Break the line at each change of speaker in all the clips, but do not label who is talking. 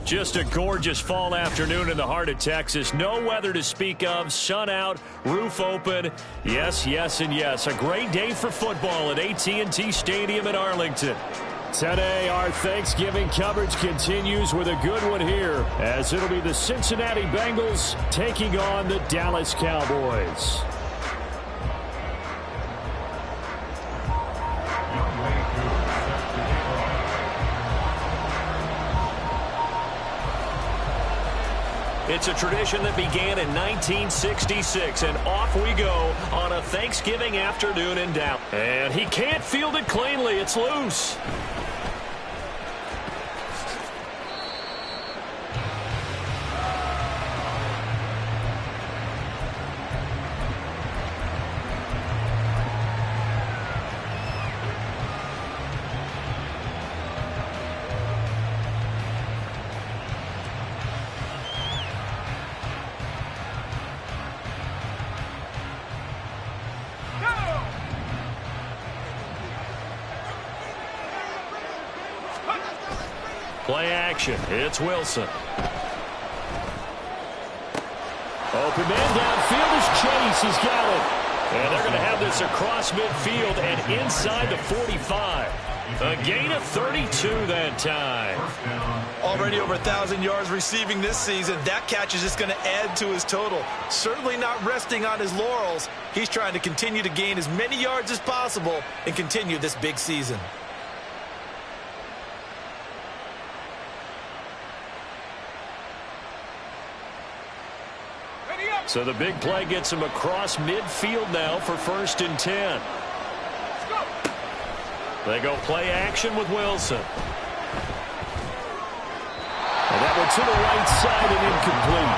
Just a gorgeous fall afternoon in the heart of Texas. No weather to speak of. Sun out, roof open. Yes, yes, and yes. A great day for football at AT&T Stadium in Arlington. Today, our Thanksgiving coverage continues with a good one here, as it'll be the Cincinnati Bengals taking on the Dallas Cowboys. It's a tradition that began in 1966, and off we go on a Thanksgiving afternoon in Dallas. And he can't field it cleanly. It's loose. Play action. It's Wilson. Open man downfield is Chase. He's got it. And they're going to have this across midfield and inside the 45. A gain of 32 that time.
Already over 1,000 yards receiving this season. That catch is just going to add to his total. Certainly not resting on his laurels. He's trying to continue to gain as many yards as possible and continue this big season.
So the big play gets him across midfield now for 1st and 10. They go play action with Wilson. to the right side and incomplete.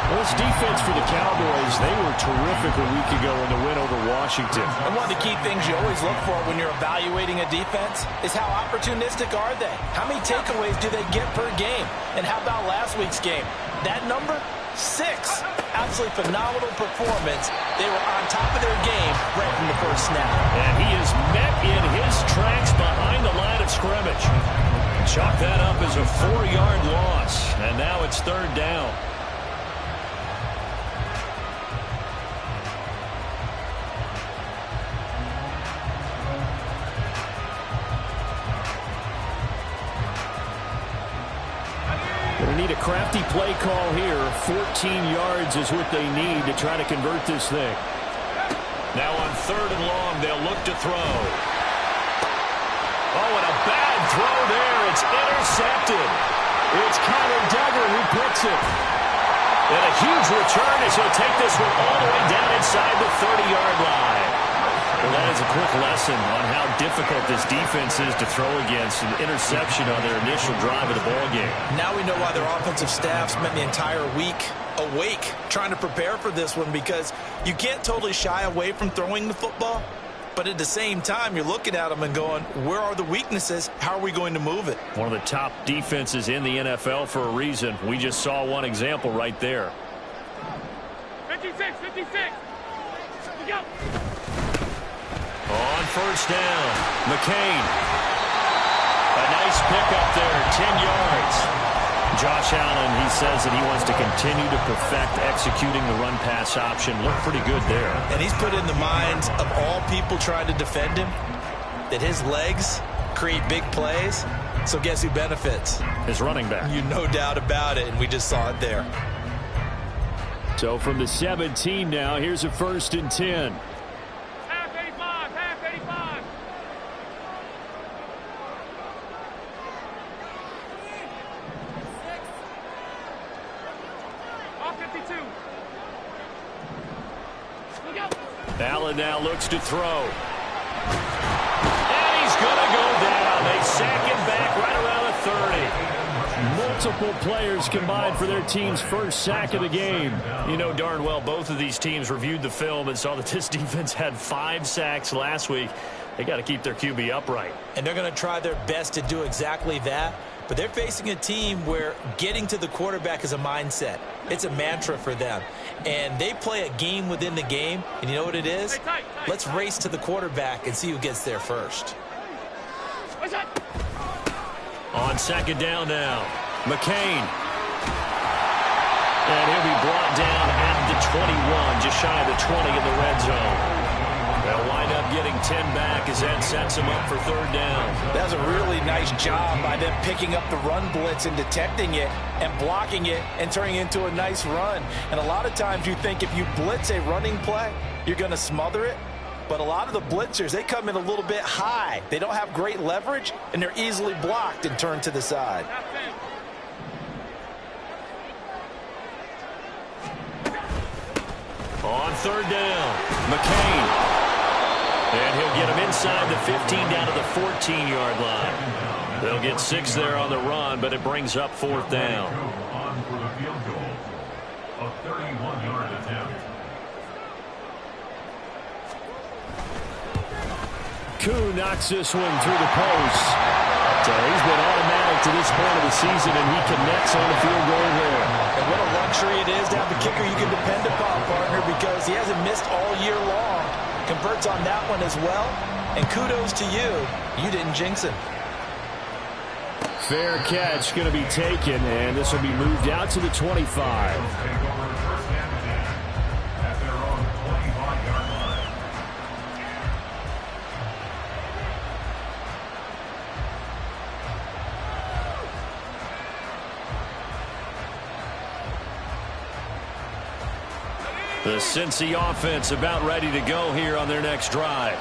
Well, this defense for the Cowboys, they were terrific a week ago in the win over Washington.
And one of the key things you always look for when you're evaluating a defense is how opportunistic are they? How many takeaways do they get per game? And how about last week's game? That number? 6. Absolutely phenomenal performance. They were on top of their game right from the first snap.
And he is met in his tracks behind the line of scrimmage. Chalk that up as a 4-yard loss. And now it's 3rd down. Going to need a crafty play call here. 14 yards is what they need to try to convert this thing. Now on 3rd and long, they'll look to throw. Oh, and a bad throw there. It's intercepted. It's Connor Duggar who picks it. And a huge return as he'll take this one all the way down inside the 30-yard line. Well, that is a quick lesson on how difficult this defense is to throw against. An interception on their initial drive of the ballgame.
Now we know why their offensive staff spent the entire week awake trying to prepare for this one, because you can't totally shy away from throwing the football, but at the same time you're looking at them and going, where are the weaknesses? How are we going to move it?
One of the top defenses in the NFL for a reason. We just saw one example right there.
56. Go.
On 1st down, McCain. A nice pickup there, 10 yards. Josh Allen, he says that he wants to continue to perfect executing the run-pass option. Looked pretty good there.
And he's put in the minds of all people trying to defend him that his legs create big plays. So guess who benefits?
His running back.
You no doubt about it, and we just saw it there.
So from the 17 now, here's a 1st and 10.
Half 85. All 52.
Allen now looks to throw. And he's going to go down. They sack him back right around the 30. Multiple players combined for their team's first sack of the game. You know darn well both of these teams reviewed the film and saw that this defense had 5 sacks last week. They got to keep their QB upright.
And they're going to try their best to do exactly that. But they're facing a team where getting to the quarterback is a mindset. It's a mantra for them. And they play a game within the game. And you know what it is? Let's race to the quarterback and see who gets there first.
On 2nd down now, McCain. And he'll be brought down at the 21, just shy of the 20 in the red zone. They'll wind up getting 10 back as that sets them up for 3rd down.
That was a really nice job by them picking up the run blitz and detecting it and blocking it and turning it into a nice run. And a lot of times you think if you blitz a running play, you're going to smother it. But a lot of the blitzers, they come in a little bit high. They don't have great leverage, and they're easily blocked and turned to the side.
On 3rd down, McCain. And he'll get him inside the 15 down to the 14-yard line. They'll get 6 there on the run, but it brings up 4th down.
On for the field goal, a 31-yard attempt.
Koo knocks this one through the post. So he's been automatic to this point of the season, and he connects on the field goal there.
And what a luxury it is to have a kicker you can depend upon, partner, because he hasn't missed all year long. Converts on that one as well. And kudos to you. You didn't jinx him.
Fair catch going to be taken, and this will be moved out to the 25. The Cincy offense about ready to go here on their next drive.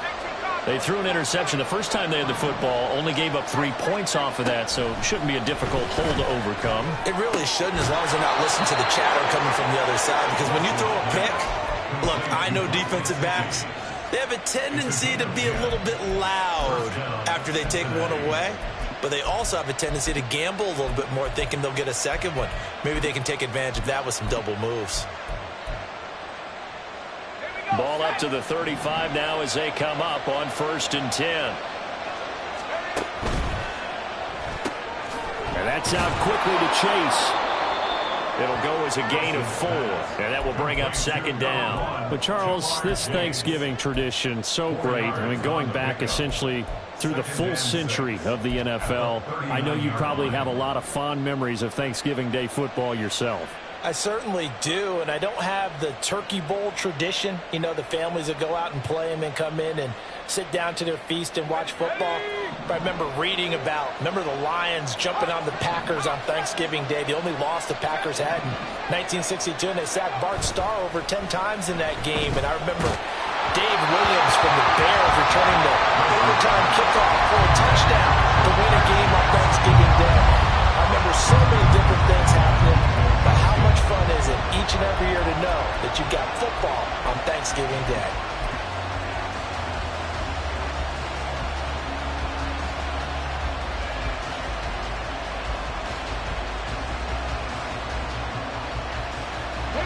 They threw an interception the first time they had the football, only gave up 3 points off of that, so it shouldn't be a difficult hole to overcome.
It really shouldn't, as long as they're not listening to the chatter coming from the other side, because when you throw a pick, look, I know defensive backs, they have a tendency to be a little bit loud after they take one away. but they also have a tendency to gamble a little bit more, thinking they'll get a second one. Maybe they can take advantage of that with some double moves.
Ball up to the 35 now as they come up on 1st and 10. And that's out quickly to Chase. It'll go as a gain of 4, and that will bring up 2nd down.
But, Charles, this Thanksgiving tradition, so great. I mean, going back essentially through the full century of the NFL, I know you probably have a lot of fond memories of Thanksgiving Day football yourself.
I certainly do, and I don't have the Turkey Bowl tradition. You know, the families that go out and play and then come in and sit down to their feast and watch football. But I remember reading about, the Lions jumping on the Packers on Thanksgiving Day. The only loss the Packers had in 1962, and they sacked Bart Starr over 10 times in that game. And I remember Dave Williams from the Bears returning the overtime kickoff for a touchdown to win a game on Thanksgiving Day. I remember so many different things happening, but how much fun is it each and every year to know that you've got football on Thanksgiving Day?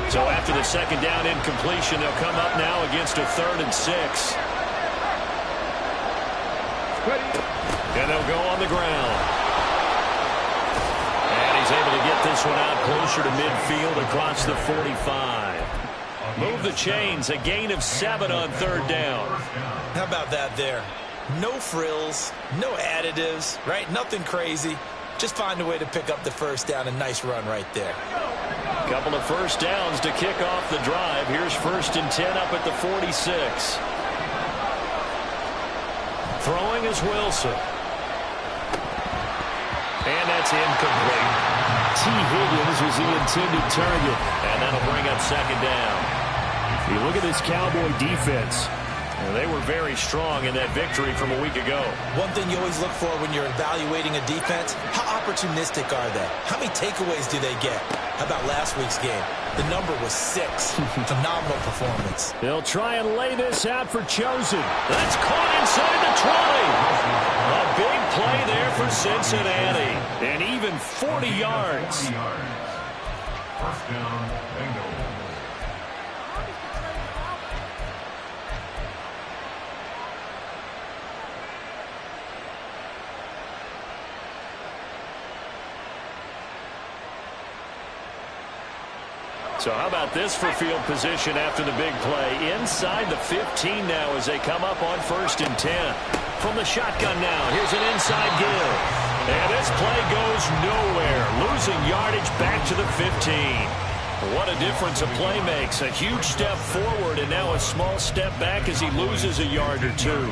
So after the 2nd down incompletion, they'll come up now against a 3rd and 6. And they'll go on the ground. And he's able to get this one out closer to midfield across the 45. Move the chains, a gain of 7 on 3rd down.
How about that there? No frills, no additives, right? Nothing crazy. Just find a way to pick up the 1st down. A nice run right there.
Couple of 1st downs to kick off the drive. Here's 1st and 10 up at the 46. Throwing is Wilson. And that's incomplete. T. Higgins was the intended target. And that'll bring up 2nd down. You look at this Cowboy defense. They were very strong in that victory from a week ago.
One thing you always look for when you're evaluating a defense, how opportunistic are they? How many takeaways do they get? How about last week's game? The number was 6. Phenomenal performance.
They'll try and lay this out for Chosen. That's caught inside the 20. A big play there for Cincinnati. And even 40 yards.
1st down, Bengals.
So how about this for field position after the big play? Inside the 15 now as they come up on 1st and 10. From the shotgun now, here's an inside give. And this play goes nowhere. Losing yardage back to the 15. What a difference a play makes. A huge step forward and now a small step back as he loses a yard or 2.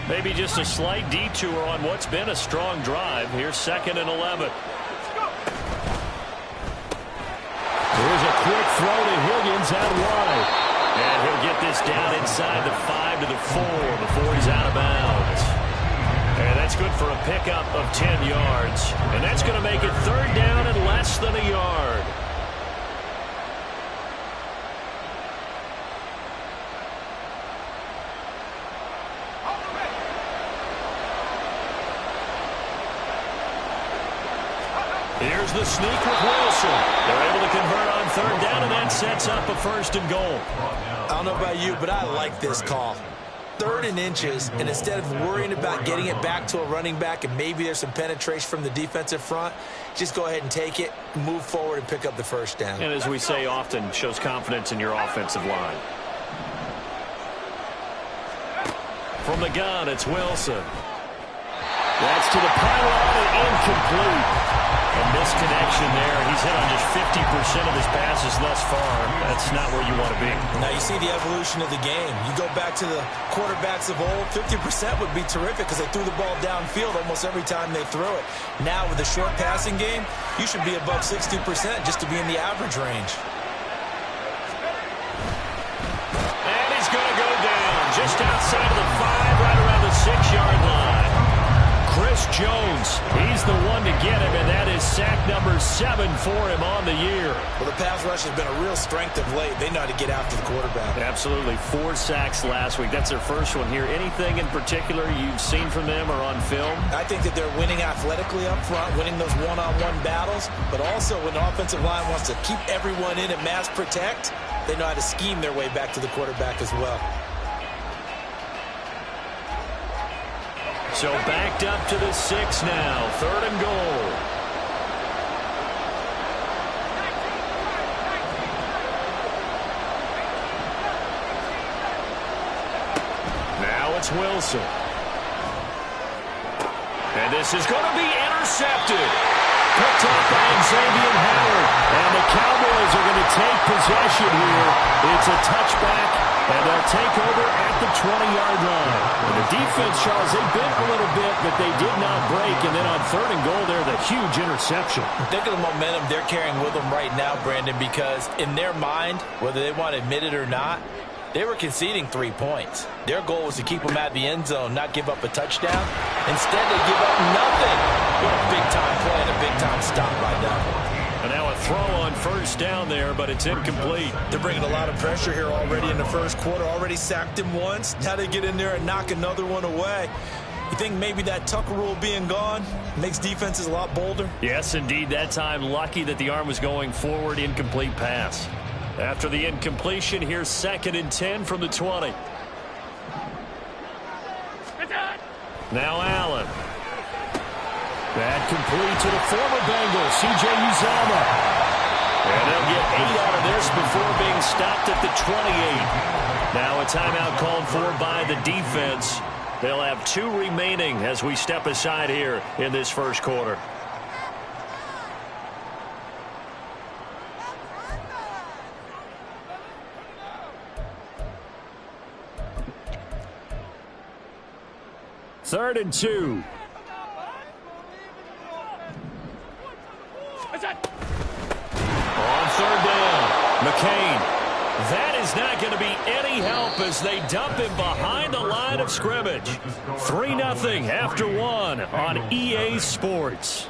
Maybe just a slight detour on what's been a strong drive. Here's 2nd and 11. Here's a quick throw to Higgins out wide. And he'll get this down inside the 5 to the 4 before he's out of bounds. And that's good for a pickup of 10 yards. And that's going to make it 3rd down and less than a yard. Here's the sneak with Wilson. They're able to convert on 3rd down, and that sets up a 1st and goal.
I don't know about you, but I like this call. 3rd and inches, and instead of worrying about getting it back to a running back and maybe there's some penetration from the defensive front, just go ahead and take it, move forward, and pick up the 1st down.
And as we say often, shows confidence in your offensive line. From the gun, it's Wilson. That's to the pylon and incomplete. A misconnection there. He's hit on just 50% of his passes thus far. That's not where you want to be.
Now you see the evolution of the game. You go back to the quarterbacks of old, 50% would be terrific because they threw the ball downfield almost every time they threw it. Now with the short passing game, you should be above 60% just to be in the average range.
just outside of the 5, right around the 6-yard line. Chris Jones, he's the one to get him, and that is sack number 7 for him on the year.
Well, the pass rush has been a real strength of late. They know how to get after the quarterback.
Absolutely. 4 sacks last week. That's their first one here. Anything in particular you've seen from them or on film?
I think that they're winning athletically up front, winning those one-on-one battles, but also when the offensive line wants to keep everyone in and mass protect, they know how to scheme their way back to the quarterback as well.
So backed up to the 6 now. 3rd and goal. Now it's Wilson. And this is going to be intercepted. Picked up by Xavier Howard. And the Cowboys are going to take possession here. It's a touchback, and they'll take over at the 20-yard line. And the defense, Charles, they bit a little bit, but they did not break. And then on 3rd and goal there, the huge interception.
Think of the momentum they're carrying with them right now, Brandon, because in their mind, whether they want to admit it or not, they were conceding 3 points. Their goal was to keep them out of the end zone, not give up a touchdown. Instead, they give up nothing. What a big-time play and a big-time stop right now.
And now a throw on 1st down there, but it's incomplete.
They're bringing a lot of pressure here already in the 1st quarter. Already sacked him once. Now they get in there and knock another one away. You think maybe that Tucker rule being gone makes defenses a lot bolder?
Yes, indeed. That time, lucky that the arm was going forward. Incomplete pass. After the incompletion, here's 2nd and 10 from the 20. Now Allen. That complete to the former Bengal, C.J. Uzomah. And they'll get 8 out of this before being stopped at the 28. Now a timeout called for by the defense. They'll have 2 remaining as we step aside here in this 1st quarter. Third and 2. On 3rd down, McCain. That is not going to be any help as they dump him behind the line of scrimmage. 3-0 after 1 on EA Sports.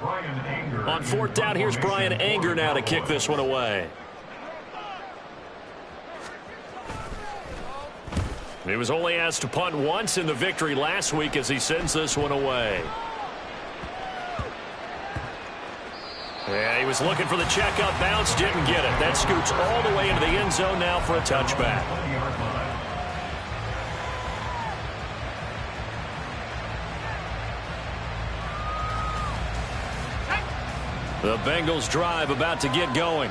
On 4th down, here's Brian Anger now to kick this one away. He was only asked to punt once in the victory last week as he sends this one away. Yeah, he was looking for the checkup bounce, didn't get it. That scoots all the way into the end zone now for a touchback. The Bengals drive about to get going.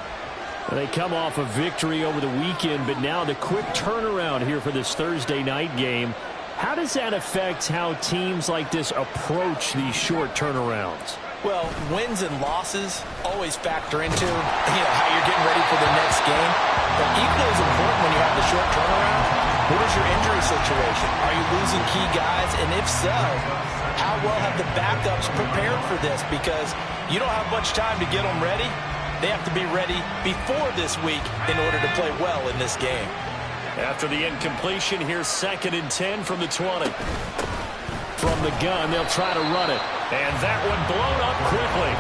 They come off a victory over the weekend, but now the quick turnaround here for this Thursday night game. How does that affect how teams like this approach these short turnarounds?
Well, wins and losses always factor into how you're getting ready for the next game. But equally as important when you have the short turnaround, what is your injury situation? Are you losing key guys? And if so, how well have the backups prepared for this? Because you don't have much time to get them ready. They have to be ready before this week in order to play well in this game.
After the incompletion, here's 2nd and 10 from the 20. From the gun, they'll try to run it. And that one blown up quickly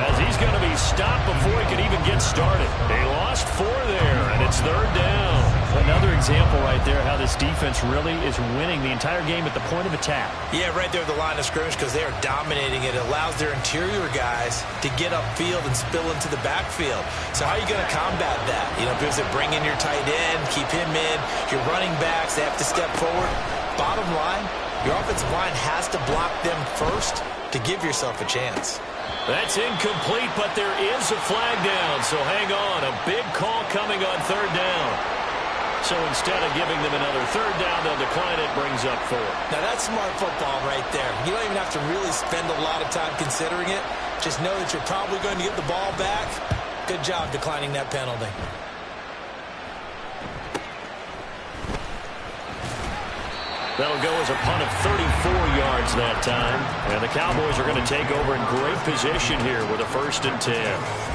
as he's going to be stopped before he can even get started. They lost 4 there, and it's 3rd down. Another example right there how this defense really is winning the entire game at the point of attack.
Yeah, right there at the line of scrimmage because they are dominating it. It allows their interior guys to get upfield and spill into the backfield. So how are you going to combat that? Because they bring in your tight end, keep him in. Your running backs, they have to step forward. Bottom line, your offensive line has to block them first to give yourself a chance.
That's incomplete, but there is a flag down, so hang on. A big call coming on 3rd down. So instead of giving them another 3rd down, they'll decline it, brings up 4.
Now that's smart football right there. You don't even have to really spend a lot of time considering it. Just know that you're probably going to get the ball back. Good job declining that penalty.
That'll go as a punt of 34 yards that time. And the Cowboys are going to take over in great position here with a 1st and 10.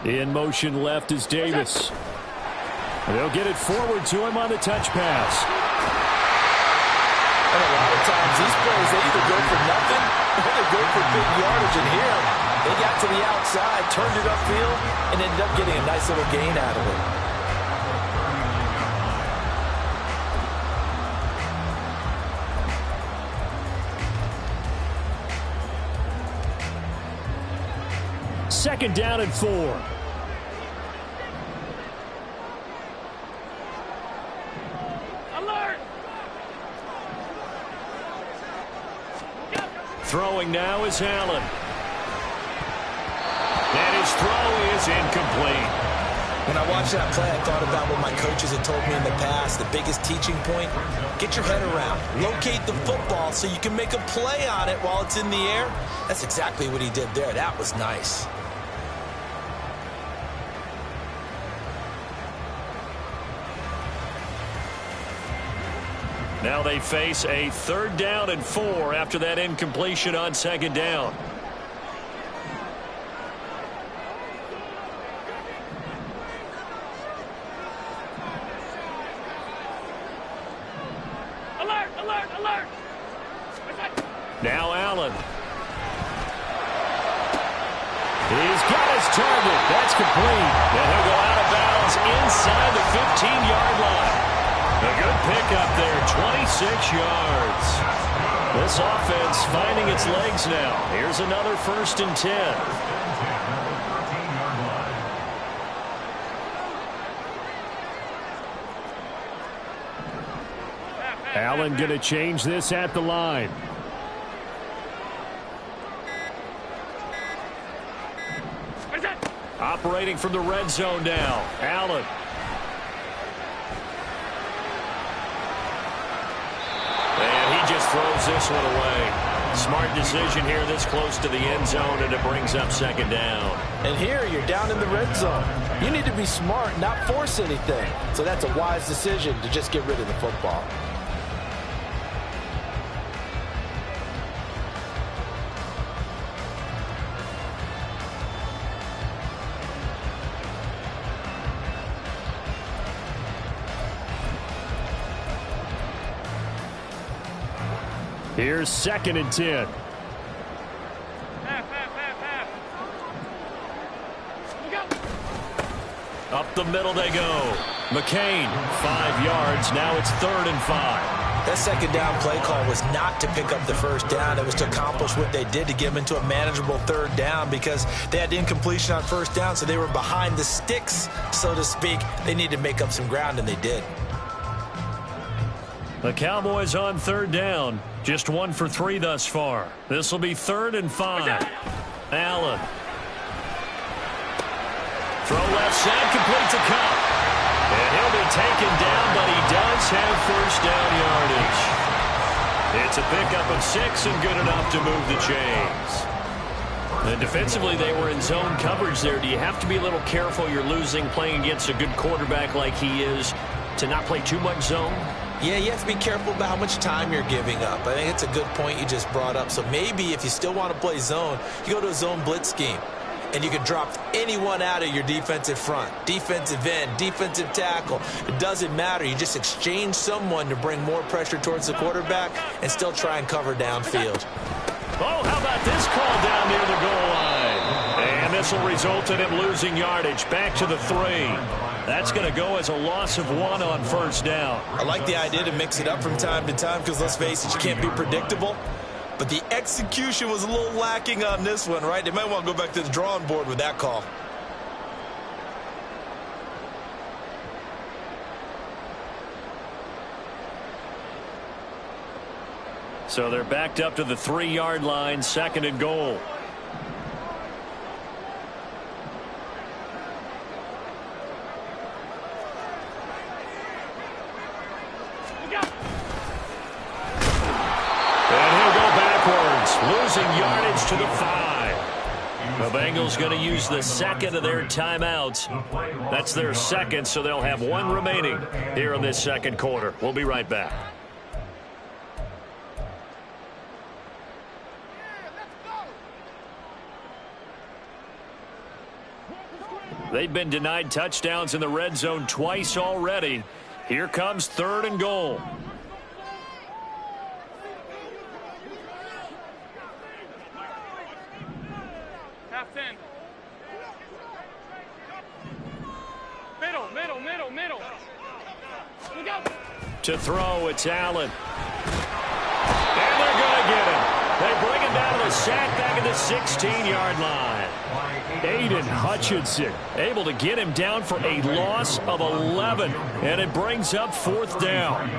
In motion left is Davis. They'll get it forward to him on the touch pass.
And a lot of times these plays, they either go for nothing or they go for big yardage. And here, they got to the outside, turned it upfield, and ended up getting a nice little gain out of it.
Second down and 4.
Alert!
Throwing now is Allen. And his throw is incomplete.
When I watched that play, I thought about what my coaches had told me in the past. The biggest teaching point, get your head around. Locate the football so you can make a play on it while it's in the air. That's exactly what he did there. That was nice.
Now they face a 3rd down and 4 after that incompletion on 2nd down.
Alert! Alert! Alert!
Now Allen.
He's got his target. That's complete.
And he'll go out of bounds inside the 15-yard line. A good pickup there, 26 yards. This offense finding its legs now. Here's another 1st and 10.
Allen going to change this at the line.
Operating from the red zone now. Allen. Just throws this one away. Smart decision here this close to the end zone, and it brings up 2nd down.
And here you're down in the red zone. You need to be smart, not force anything. So that's a wise decision to just get rid of the football.
Here's 2nd and 10.
Up the middle they go. McCain, 5 yards. Now it's 3rd and 5.
That 2nd down play call was not to pick up the 1st down. It was to accomplish what they did to get them into a manageable 3rd down because they had incompletion on 1st down, so they were behind the sticks, so to speak. They needed to make up some ground, and they did.
The Cowboys on 3rd down. Just 1 for 3 thus far. This will be 3rd and 5. Allen. Throw left side, complete to Kupp. And he'll be taken down, but he does have 1st down yardage. It's a pickup of 6 and good enough to move the chains. And defensively, they were in zone coverage there. Do you have to be a little careful you're losing playing against a good quarterback like he is to not play too much zone?
Yeah, you have to be careful about how much time you're giving up. I think it's a good point you just brought up. So maybe if you still want to play zone, you go to a zone blitz scheme. And you can drop anyone out of your defensive front. Defensive end, defensive tackle. It doesn't matter. You just exchange someone to bring more pressure towards the quarterback and still try and cover downfield.
Oh, how about this call down near the goal line? And this will result in him losing yardage. Back to the 3. That's going to go as a loss of 1 on 1st down.
I like the idea to mix it up from time to time because, let's face it, you can't be predictable. But the execution was a little lacking on this one, right? They might want to go back to the drawing board with that call.
So they're backed up to the 3-yard line, 2nd and goal. And he'll go backwards, losing yardage to the 5. The Bengals going to use the 2nd of their timeouts. That's their 2nd, so they'll have 1 remaining here in this 2nd quarter. We'll be right back. They've been denied touchdowns in the red zone twice already. Here comes 3rd and goal.
Half 10. Middle. Look out.
To throw, it's Allen. And they're going to get him. They bring him down to the sack back at the 16-yard line. Aiden Hutchinson able to get him down for a loss of 11. And it brings up 4th down.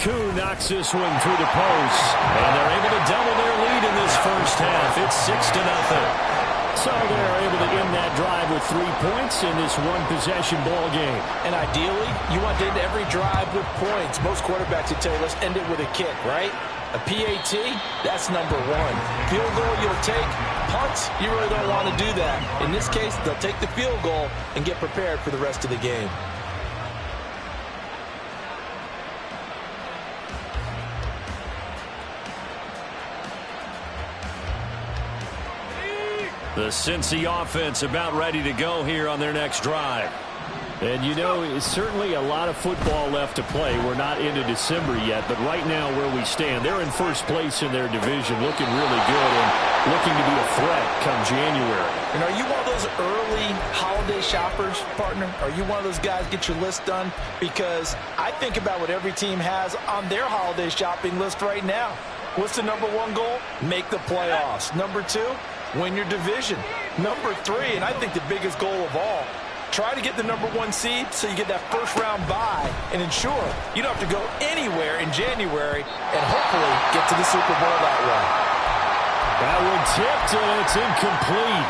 Koo knocks this one through the post. And they're able to double their lead in this first half. It's 6-0. So they're able to end that drive with 3 points in this one-possession ball game.
And ideally, you want to end every drive with points. Most quarterbacks would tell you, let's end it with a kick, right? A PAT, that's number 1. Field goal you'll take. Punts, you really don't want to do that. In this case, they'll take the field goal and get prepared for the rest of the game.
The Cincy offense about ready to go here on their next drive.
And, you know, it's certainly a lot of football left to play. We're not into December yet, but right now where we stand, they're in first place in their division, looking really good and looking to be a threat come January.
And are you one of those early holiday shoppers, partner? Are you one of those guys get your list done? Because I think about what every team has on their holiday shopping list right now. What's the number 1 goal? Make the playoffs. Number 2, win your division. Number 3, and I think the biggest goal of all, try to get the number 1 seed so you get that first-round bye and ensure you don't have to go anywhere in January and hopefully get to the Super Bowl that way.
That one tipped, and it's incomplete.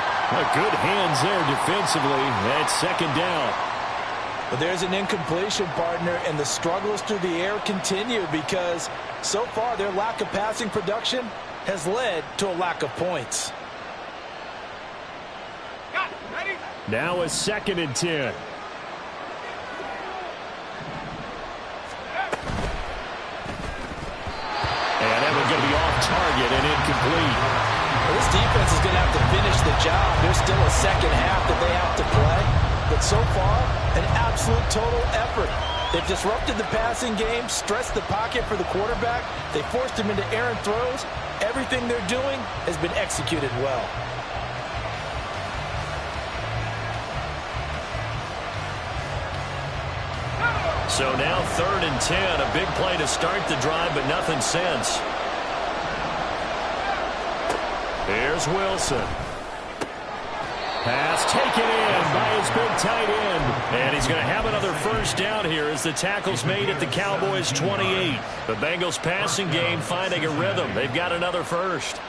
Good hands there defensively. That's 2nd down.
But there's an incompletion, partner, and the struggles through the air continue because so far their lack of passing production has led to a lack of points.
Now a 2nd and 10. And that one's going to be off target and incomplete.
Well, this defense is going to have to finish the job. There's still a second half that they have to play. But so far, an absolute total effort. They've disrupted the passing game, stressed the pocket for the quarterback. They forced him into errant throws. Everything they're doing has been executed well.
So now 3rd and 10. A big play to start the drive, but nothing since. Here's Wilson. Pass taken in by his big tight end. And he's going to have another first down here as the tackle's made at the Cowboys' 28. The Bengals passing game finding a rhythm. They've got another first.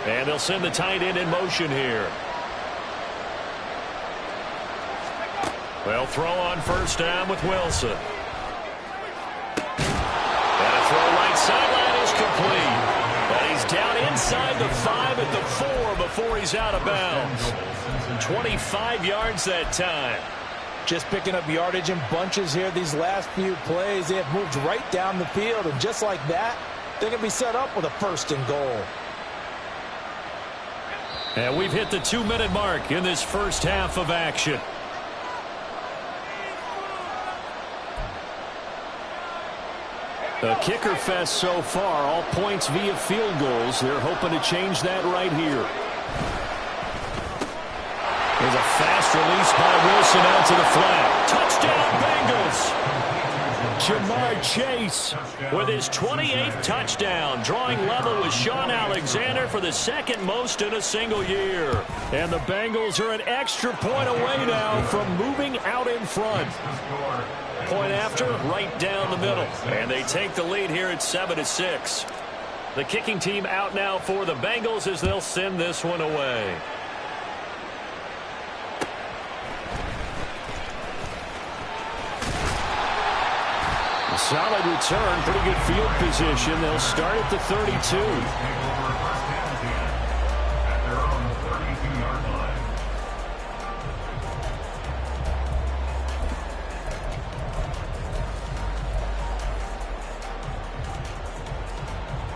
And they'll send the tight end in motion here. They'll throw on first down with Wilson. And a throw right sideline is complete. But he's down inside the 5 at the 4 before he's out of bounds. 25 yards that time.
Just picking up yardage in bunches here these last few plays. They have moved right down the field. And just like that, they're going to be set up with a 1st and goal.
And we've hit the 2-minute mark in this first half of action. A kicker fest so far, all points via field goals. They're hoping to change that right here. There's a fast release by Wilson out to the flat. Touchdown, Bengals!
Ja'Marr Chase with his 28th touchdown, drawing level with Shaun Alexander for the second most in a single year. And the Bengals are an extra point away now from moving out in front. Point after, right down the middle. And they take the lead here at 7-6. The kicking team out now for the Bengals as they'll send this one away. Solid return, pretty good field position. They'll start at the 32.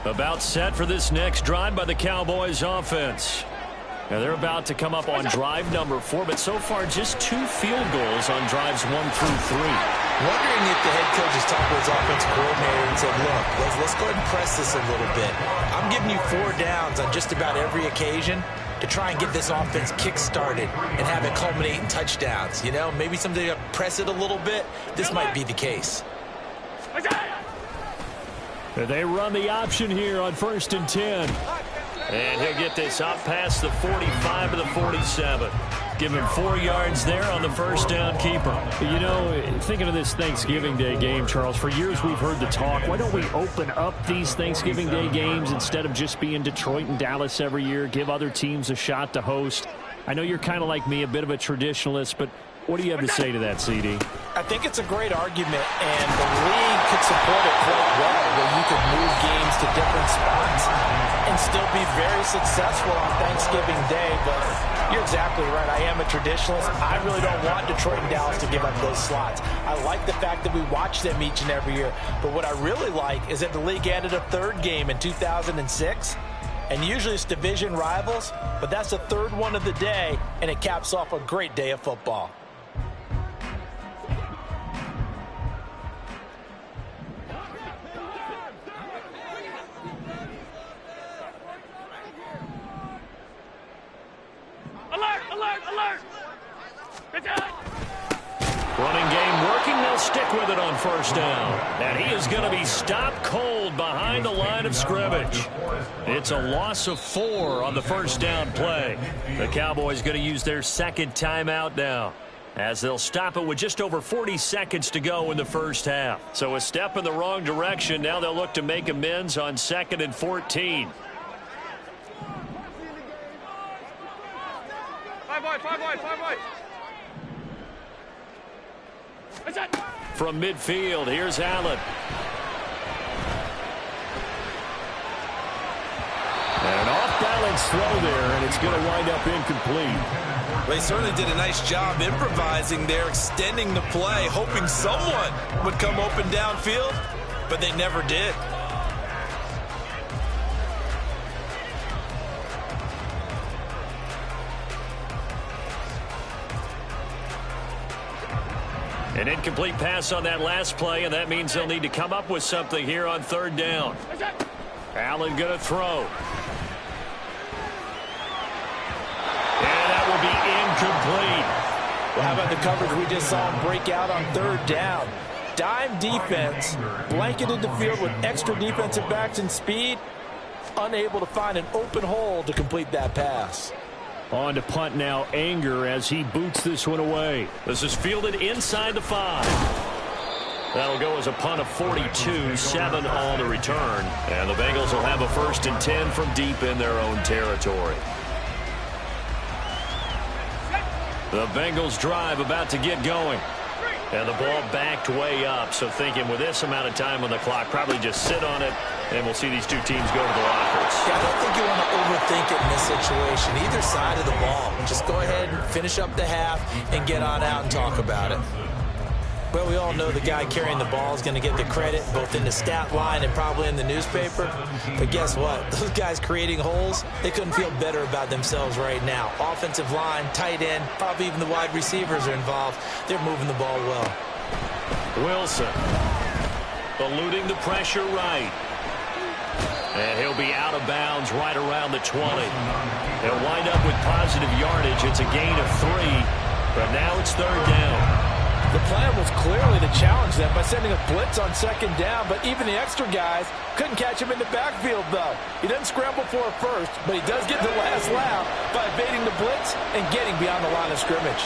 About set for this next drive by the Cowboys offense. Now they're about to come up on drive number 4, but so far just 2 field goals on drives 1 through 3.
Wondering if the head coach has talked to his offensive coordinator and said, look, let's go ahead and press this a little bit. I'm giving you 4 downs on just about every occasion to try and get this offense kick-started and have it culminate in touchdowns. You know, maybe someday to press it a little bit. This might be the case.
They run the option here on 1st and 10. And he'll get this up past the 45 to the 47. Give him 4 yards there on the first down keeper. You know, thinking of this Thanksgiving Day game, Charles, for years we've heard the talk, why don't we open up these Thanksgiving Day games instead of just being Detroit and Dallas every year, give other teams a shot to host? I know you're kind of like me, a bit of a traditionalist, but what do you have to say to that, CD?
I think it's a great argument, and the league could support it quite well, where you could move games to different spots and still be very successful on Thanksgiving Day. But you're exactly right. I am a traditionalist. I really don't want Detroit and Dallas to give up those slots. I like the fact that we watch them each and every year. But what I really like is that the league added a 3rd game in 2006. And usually it's division rivals, but that's the 3rd one of the day, and it caps off a great day of football.
Running game working. They'll stick with it on 1st down. And he is going to be stopped cold behind the line of scrimmage. It's a loss of 4 on the 1st down play. The Cowboys going to use their 2nd timeout now, as they'll stop it with just over 40 seconds to go in the first half. So a step in the wrong direction. Now they'll look to make amends on 2nd and 14.
5 wide.
From midfield, here's Allen. And an off-balance throw there, and it's going to wind up incomplete.
They certainly did a nice job improvising there, extending the play, hoping someone would come open downfield, but they never did.
An incomplete pass on that last play, and that means they'll need to come up with something here on 3rd down. Allen going to throw. And that will be incomplete.
Well, how about the coverage we just saw him break out on 3rd down? Dime defense, blanketed the field with extra defensive backs and speed, unable to find an open hole to complete that pass.
On to punt now, Anger, as he boots this one away. This is fielded inside the 5. That'll go as a punt of 42, 7 on the return. And the Bengals will have a 1st and 10 from deep in their own territory. The Bengals drive about to get going. And the ball backed way up, so thinking with this amount of time on the clock, probably just sit on it, and we'll see these 2 teams go to the lockers.
Yeah, I don't think you want to overthink it in this situation. Either side of the ball. Just go ahead and finish up the half and get on out and talk about it. Well, we all know the guy carrying the ball is going to get the credit, both in the stat line and probably in the newspaper. But guess what? Those guys creating holes, they couldn't feel better about themselves right now. Offensive line, tight end, probably even the wide receivers are involved. They're moving the ball well.
Wilson eluding the pressure right. And he'll be out of bounds right around the 20. They'll wind up with positive yardage. It's a gain of 3, but now it's 3rd down.
The plan was clearly to challenge them by sending a blitz on second down, but even the extra guys couldn't catch him in the backfield, though. He doesn't scramble for a first, but he does get the last laugh by evading the blitz and getting beyond the line of scrimmage.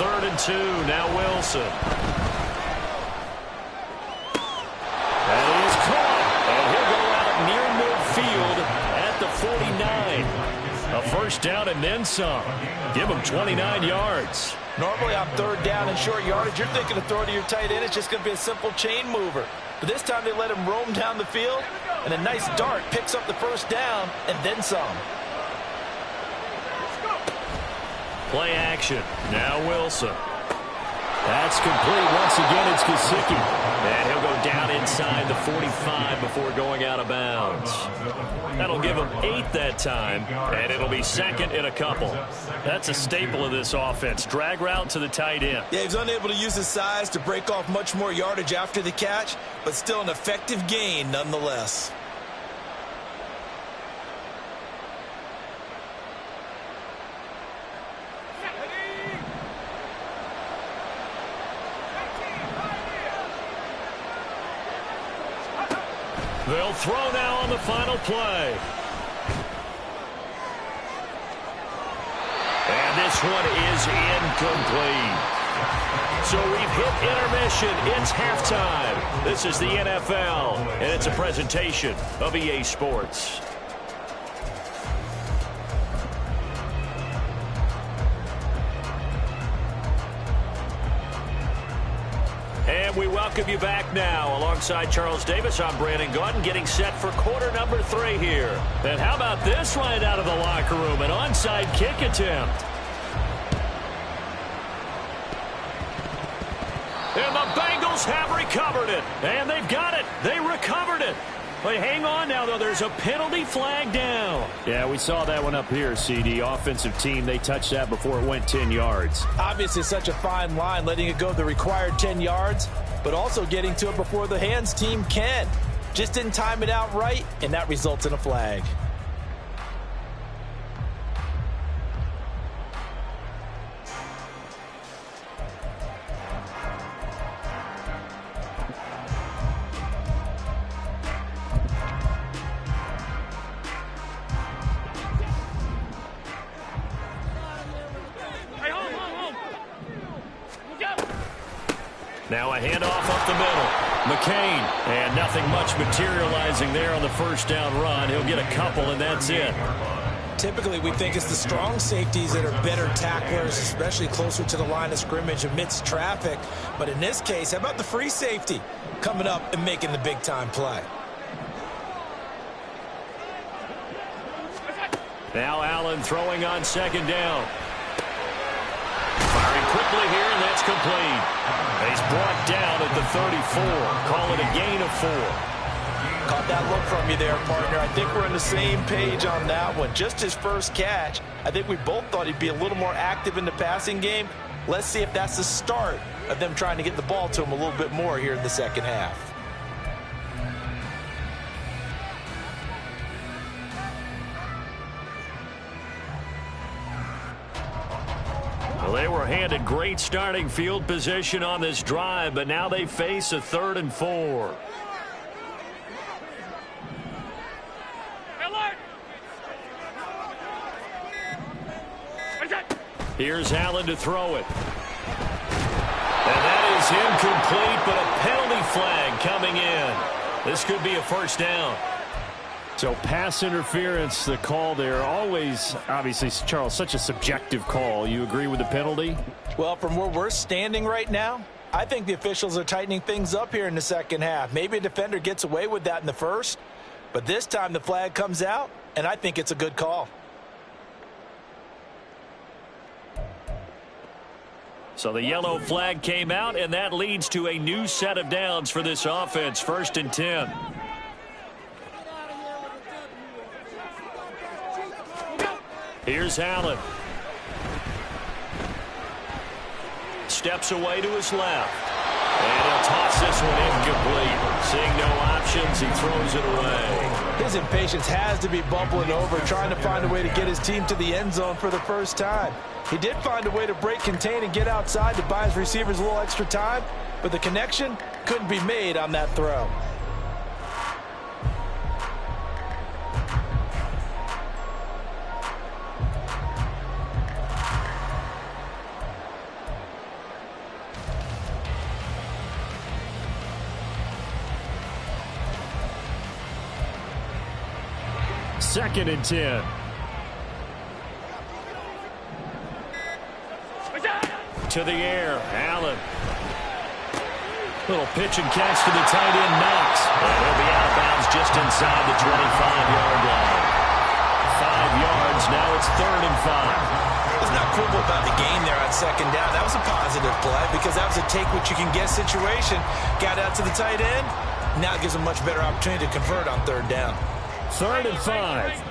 3rd and 2, now Wilson. That is caught, and he'll go out near midfield at the 49. A first down and then some. Give him 29 yards.
Normally on 3rd down and short yardage, you're thinking of throw to your tight end. It's just going to be a simple chain mover. But this time they let him roam down the field, and a nice dart picks up the first down and then some.
Play action. Now Wilson. That's complete. Once again, it's Gesicki. And he'll go down inside the 45 before going out of bounds. That'll give him 8 that time, and it'll be 2nd and a couple. That's a staple of this offense. Drag route to the tight end.
Yeah, he's unable to use his size to break off much more yardage after the catch, but still an effective gain nonetheless.
They'll throw now on the final play. And this one is incomplete. So we've hit intermission. It's halftime. This is the NFL, and it's a presentation of EA Sports. And we welcome you back now. Alongside Charles Davis, I'm Brandon Gaudin, getting set for quarter number 3 here. And how about this right out of the locker room? An onside kick attempt. And the Bengals have recovered it. And they've got it. They recovered it. But hang on now, though. There's a penalty flag down.
Yeah, we saw that one up here, CD. Offensive team, they touched that before it went 10 yards.
Obviously such a fine line, letting it go the required 10 yards, but also getting to it before the hands team can. Just didn't time it out right, and that results in a flag.
Now a handoff up the middle. McCain, and nothing much materializing there on the first down run. He'll get a couple, and that's it.
Typically, we think it's the strong safeties that are better tacklers, especially closer to the line of scrimmage amidst traffic. But in this case, how about the free safety coming up and making the big-time play?
Now Allen throwing on second down. Firing quickly here, and that's complete. He's brought down at the 34. Call it a gain of 4.
Caught that look from you there, partner. I think we're on the same page on that one. Just his first catch. I think we both thought he'd be a little more active in the passing game. Let's see if that's the start of them trying to get the ball to him a little bit more here in the second half.
Well, they were handed great starting field position on this drive, but now they face a 3rd and 4. Here's Allen to throw it. And that is incomplete, but a penalty flag coming in. This could be a first down.
So pass interference, the call there, always, obviously, Charles, such a subjective call. You agree with the penalty?
Well, from where we're standing right now, I think the officials are tightening things up here in the second half. Maybe a defender gets away with that in the first, but this time the flag comes out, and I think it's a good call.
So the yellow flag came out, and that leads to a new set of downs for this offense, 1st and 10. Here's Allen. Steps away to his left. And he'll toss this one in incomplete. Seeing no options, he throws it away.
His impatience has to be bubbling over, trying to find a way to get his team to the end zone for the first time. He did find a way to break, contain, and get outside to buy his receivers a little extra time, but the connection couldn't be made on that throw.
Second and 10.
To the air, Allen. Little pitch and catch to the tight end, Knox. And he'll be out of bounds just inside the 25-yard line. 5 yards, now it's 3rd and 5.
Let's not quibble about the game there on second down. That was a positive play because that was a take-what-you-can-get situation. Got out to the tight end. Now it gives him a much better opportunity to convert on 3rd down.
3rd and 5.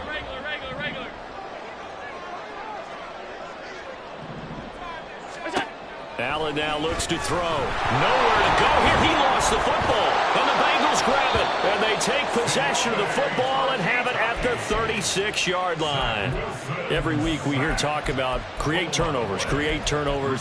Allen now looks to throw. Nowhere to go here. He lost the football. And the Bengals grab it. And they take possession of the football and have it at the 36-yard line. Every week we hear talk about create turnovers.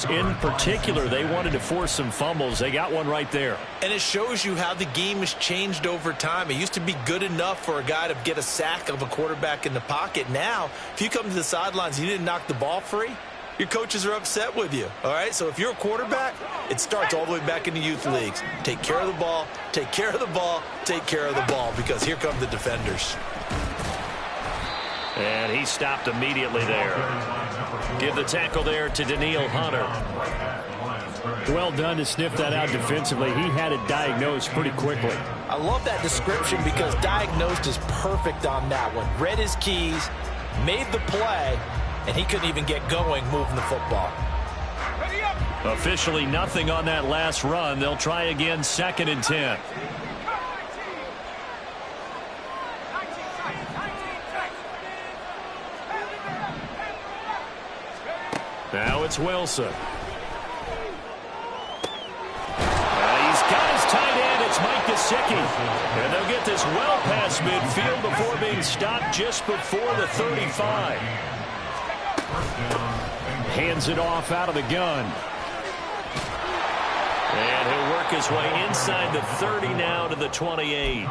In particular, they wanted to force some fumbles. They got one right there.
And it shows you how the game has changed over time. It used to be good enough for a guy to get a sack of a quarterback in the pocket. Now, if you come to the sidelines and you didn't knock the ball free, your coaches are upset with you, all right? So if you're a quarterback, it starts all the way back in the youth leagues. Take care of the ball, take care of the ball, take care of the ball, because here come the defenders.
And he stopped immediately there. Give the tackle there to Danielle Hunter.
Well done to sniff that out defensively. He had it diagnosed pretty quickly.
I love that description because diagnosed is perfect on that one. Read his keys, made the play, and he couldn't even get going moving the football.
Officially nothing on that last run. They'll try again, 2nd and 10. Now it's Wilson. He's got his tight end. It's Mike Gesicki. And they'll get this well past midfield before being stopped just before the 35.
Hands it off out of the gun.
And he'll work his way inside the 30 now to the 28.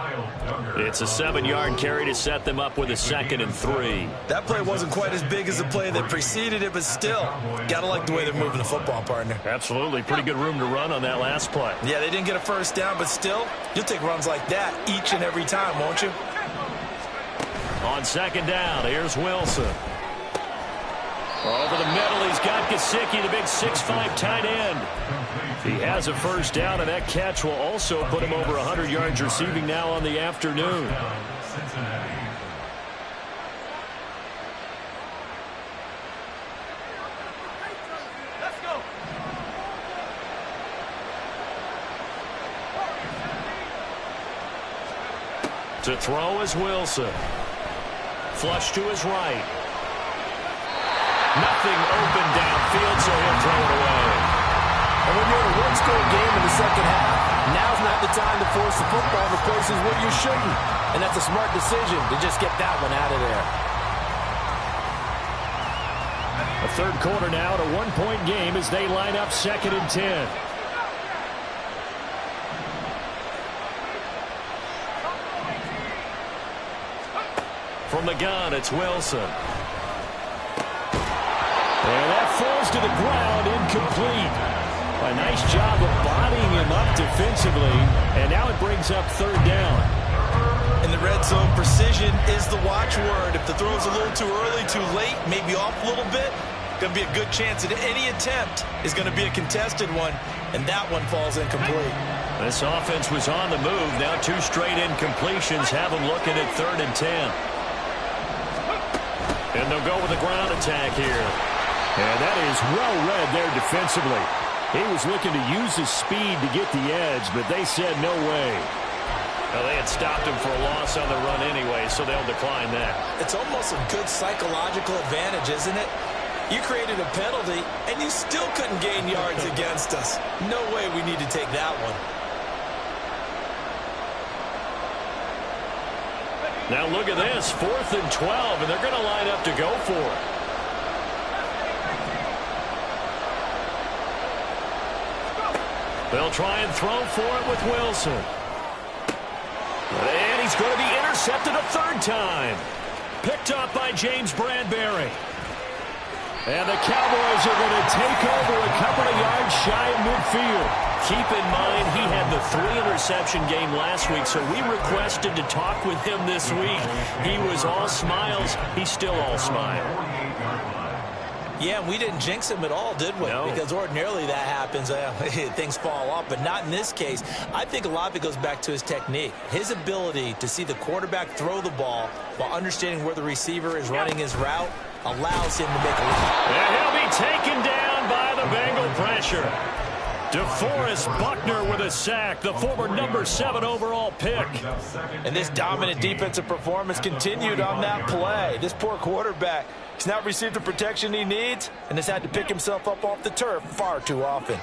It's a 7-yard carry to set them up with a 2nd and 3.
That play wasn't quite as big as the play that preceded it, but still, got to like the way they're moving the football, partner.
Absolutely. Pretty good room to run on that last play.
Yeah, they didn't get a first down, but still, you'll take runs like that each and every time, won't you?
On 2nd down, here's Wilson. Over the middle, he's got Gesicki, the big 6'5" tight end. He has a first down, and that catch will also put him over 100 yards receiving now on the afternoon.
Let's go.
To throw is Wilson. Flush to his right. Nothing open downfield, so he'll throw it away.
And when you're in a one-score game in the second half, now's not the time to force the football to places where you shouldn't. And that's a smart decision to just get that one out of there.
A third quarter now, at a one-point game as they line up 2nd and 10.
From the gun, it's Wilson.
And that falls to the ground, incomplete. A nice job of bodying him up defensively, and now it brings up 3rd down.
In the red zone, precision is the watchword. If the throw's a little too early, too late, maybe off a little bit, going to be a good chance that any attempt is going to be a contested one, and that one falls incomplete.
This offense was on the move. Now 2 straight incompletions have them looking at 3rd and 10. And they'll go with a ground attack here.
And that is well read there defensively. He was looking to use his speed to get the edge, but they said no way.
Well, they had stopped him for a loss on the run anyway, so they'll decline that.
It's almost a good psychological advantage, isn't it? You created a penalty, and you still couldn't gain yards against us. No way we need to take that one.
Now look at this, 4th and 12, and they're going to line up to go for it. They'll try and throw for it with Wilson. And he's going to be intercepted a 3rd time. Picked up by James Bradbury. And the Cowboys are going to take over a couple of yards shy of midfield. Keep in mind, he had the 3-interception game last week, so we requested to talk with him this week. He was all smiles. He's still all smile.
Yeah, we didn't jinx him at all, did we?
No.
Because ordinarily that happens. Things fall off, but not in this case. I think a lot of it goes back to his technique. His ability to see the quarterback throw the ball while understanding where the receiver is running his route allows him to make a leap.
And he'll be taken down by the Bengal pressure. DeForest Buckner with a sack, the former number 7 overall pick.
And this dominant defensive performance continued on that play. This poor quarterback has not received the protection he needs and has had to pick himself up off the turf far too often.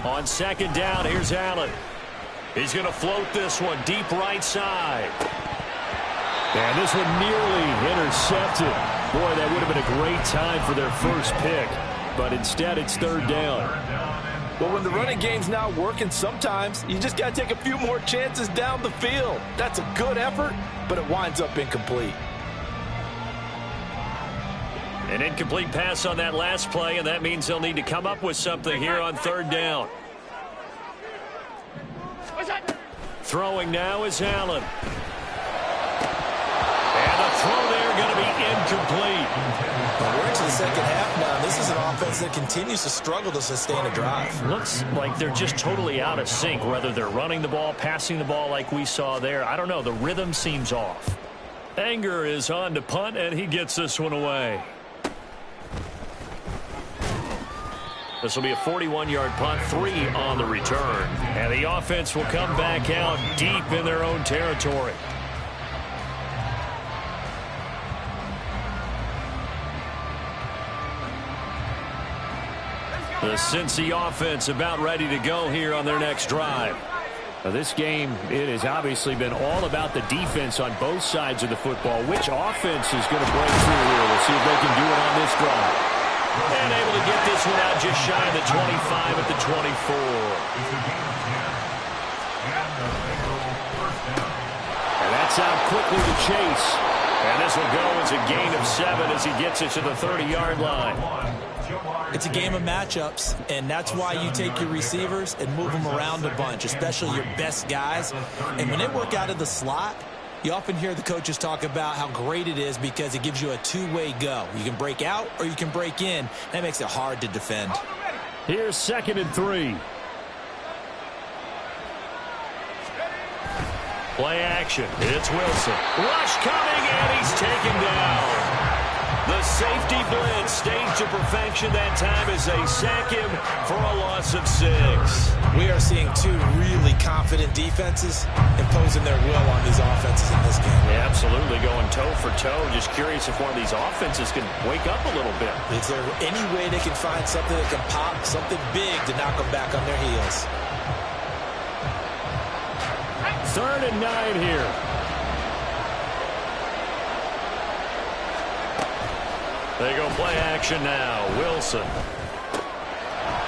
On 2nd down, here's Allen. He's going to float this one deep right side. And this one nearly intercepted. Boy, that would have been a great time for their first pick. But instead, it's 3rd down.
But when the running game's not working, sometimes you just got to take a few more chances down the field. That's a good effort, but it winds up incomplete.
An incomplete pass on that last play, and that means they'll need to come up with something here on 3rd down. Throwing now is Allen. And the throw there going to be incomplete.
We're into the 2nd half now. This is an offense that continues to struggle to sustain a drive.
Looks like they're just totally out of sync, whether they're running the ball, passing the ball like we saw there. I don't know. The rhythm seems off. Anger is on to punt, and he gets this one away. This will be a 41-yard punt, 3 on the return. And the offense will come back out deep in their own territory. The Cincy offense about ready to go here on their next drive.
Now, this game, it has obviously been all about the defense on both sides of the football. Which offense is going to break through here? We'll see if they can do it on this drive.
And able to get this one out just shy of the 25 at the 24.
And that's out quickly to Chase.
And this will go as a gain of 7 as he gets it to the 30-yard line.
It's a game of matchups, and that's why you take your receivers and move them around a bunch, especially your best guys. And when they work out of the slot, you often hear the coaches talk about how great it is because it gives you a two-way go. You can break out or you can break in. That makes it hard to defend.
Here's 2nd and 3.
Play action. It's Wilson. Rush coming, and he's taken down. The safety blitz staged to perfection that time as they sack him for a loss of 6.
We are seeing 2 really confident defenses imposing their will on these offenses in this game.
Yeah, absolutely, going toe for toe. Just curious if one of these offenses can wake up a little bit.
Is there any way they can find something that can pop, something big to knock them back on their heels?
3rd and 9 here.
They go play action now. Wilson.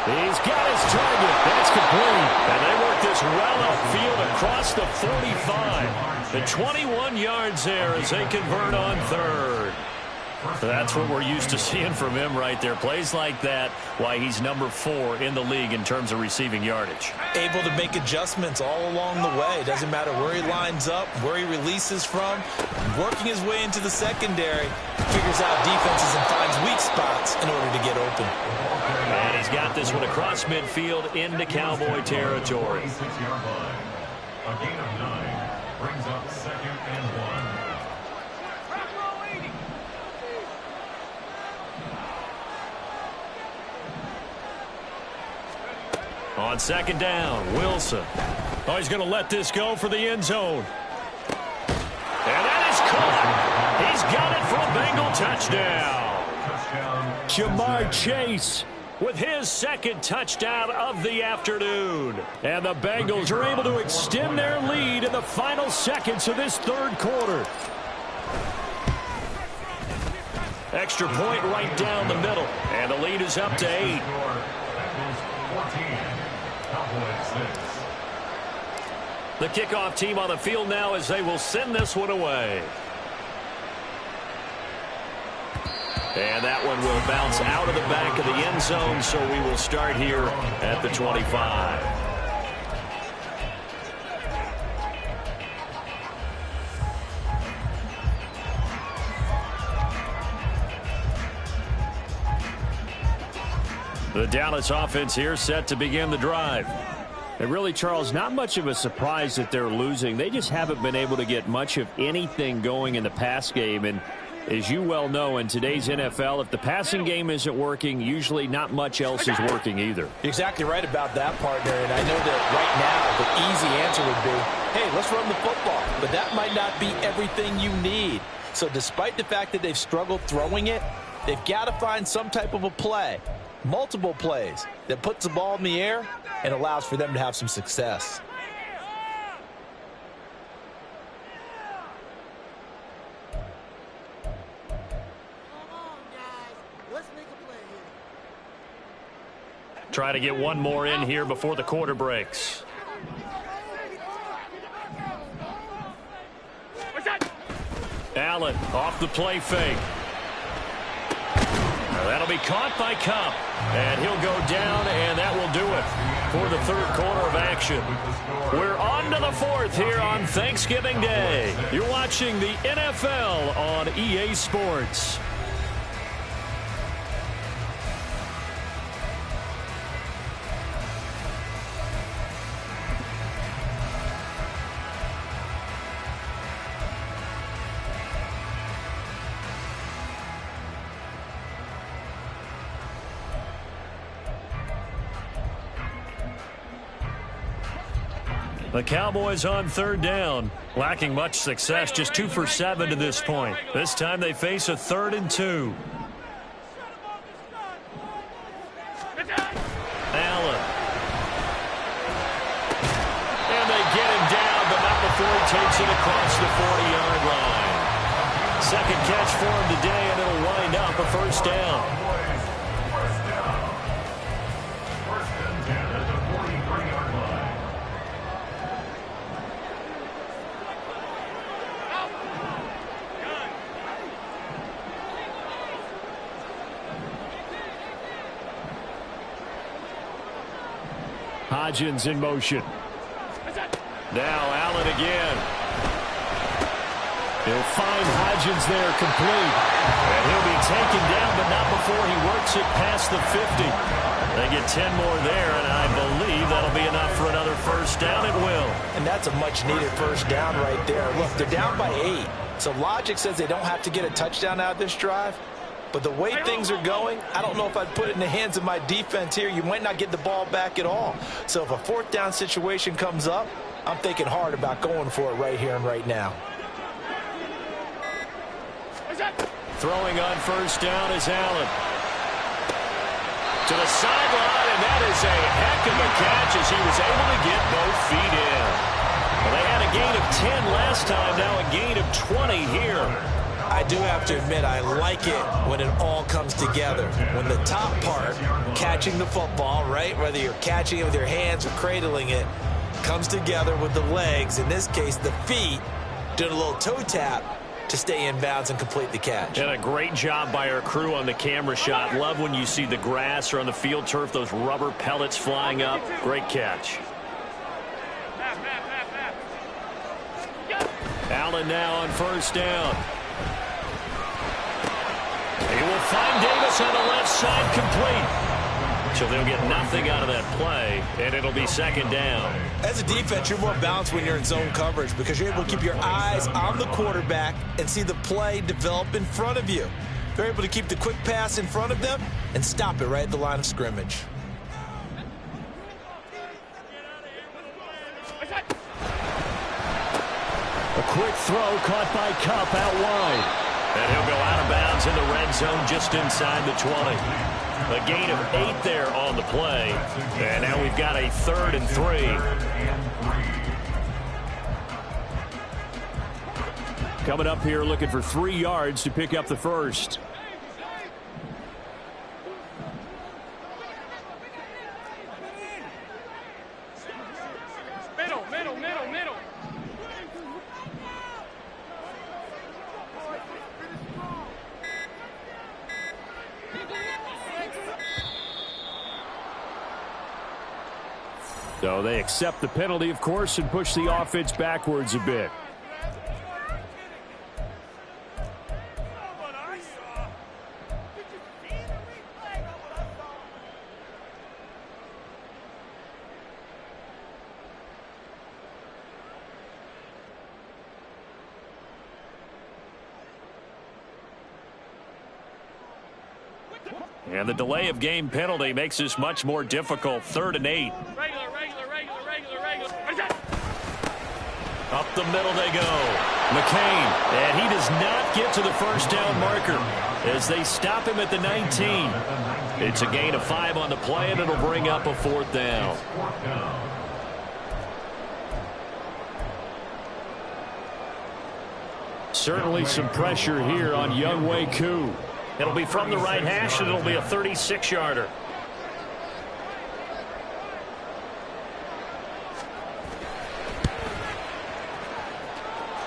He's got his target. That's complete. And they work this well upfield across the 45. The 21 yards there as they convert on 3rd. That's what we're used to seeing from him right there. Plays like that, why he's number 4 in the league in terms of receiving yardage.
Able to make adjustments all along the way. Doesn't matter where he lines up, where he releases from. Working his way into the secondary, figures out defenses and finds weak spots in order to get open.
And he's got this one across midfield into Cowboy territory.
A gain of 9 brings up 2nd and 1.
On 2nd down, Wilson. Oh, he's going to let this go for the end zone. And that is caught. He's got it for a Bengal touchdown. Ja'Marr Chase with his second touchdown of the afternoon. And the Bengals are able to extend their lead in the final seconds of this third quarter. Extra point right down the middle. And the lead is up to 8. The kickoff team on the field now as they will send this one away. And that one will bounce out of the back of the end zone, so we will start here at the 25. The Dallas offense here set to begin the drive. And really, Charles, not much of a surprise that they're losing. They just haven't been able to get much of anything going in the pass game. And as you well know, in today's NFL, if the passing game isn't working, usually not much else is working either.
You're exactly right about that, partner. And I know that right now the easy answer would be, hey, let's run the football. But that might not be everything you need. So despite the fact that they've struggled throwing it, they've got to find some type of a play, multiple plays, that puts the ball in the air and allows for them to have some success.
Try to get one more in here before the quarter breaks. Allen off the play fake. That'll be caught by Kupp. And he'll go down, and that will do it for the third quarter of action. We're on to the fourth here on Thanksgiving Day. You're watching the NFL on EA Sports. The Cowboys on third down, lacking much success, just 2 for 7 to this point. This time they face a 3rd and 2. Allen. And they get him down, but not before he takes it across the 40-yard line. Second catch for him today, and it'll wind up a first down. Hodgins in motion. Now Allen again. He'll find Hodgins there complete. And he'll be taken down, but not before he works it past the 50. They get 10 more there, and I believe that'll be enough for another first down. It will.
And that's a much-needed first down right there. Look, they're down by 8. So logic says they don't have to get a touchdown out of this drive. But the way things are going, I don't know if I'd put it in the hands of my defense here. You might not get the ball back at all. So if a fourth down situation comes up, I'm thinking hard about going for it right here and right now.
Throwing on first down is Allen. To the sideline, and that is a heck of a catch as he was able to get both feet in. Well, they had a gain of 10 last time, now a gain of 20 here.
I do have to admit, I like it when it all comes together. When the top part, catching the football, right, whether you're catching it with your hands or cradling it, comes together with the legs, in this case the feet, doing a little toe tap to stay in bounds and complete the catch.
And a great job by our crew on the camera shot. Love when you see the grass or on the field turf, those rubber pellets flying up. Great catch. Allen now on first down. He will find Davis on the left side complete. So they'll get nothing out of that play, and it'll be second down.
As a defense, you're more balanced when you're in zone coverage because you're able to keep your eyes on the quarterback and see the play develop in front of you. They're able to keep the quick pass in front of them and stop it right at the line of scrimmage. A
quick throw caught by Kupp out wide. And he'll go out of bounds in the red zone just inside the 20. A gain of 8 there on the play. And now we've got a 3rd and 3. Coming up here looking for 3 yards to pick up the first. So they accept the penalty, of course, and push the offense backwards a bit. And the delay of game penalty makes this much more difficult. 3rd and 8.
Regular.
Up the middle they go. McCain, and he does not get to the first down marker as they stop him at the 19. It's a gain of 5 on the play, and it'll bring up a 4th down. Certainly some pressure here on Younghoe Koo. It'll be from the right hash, and it'll be a 36-yarder.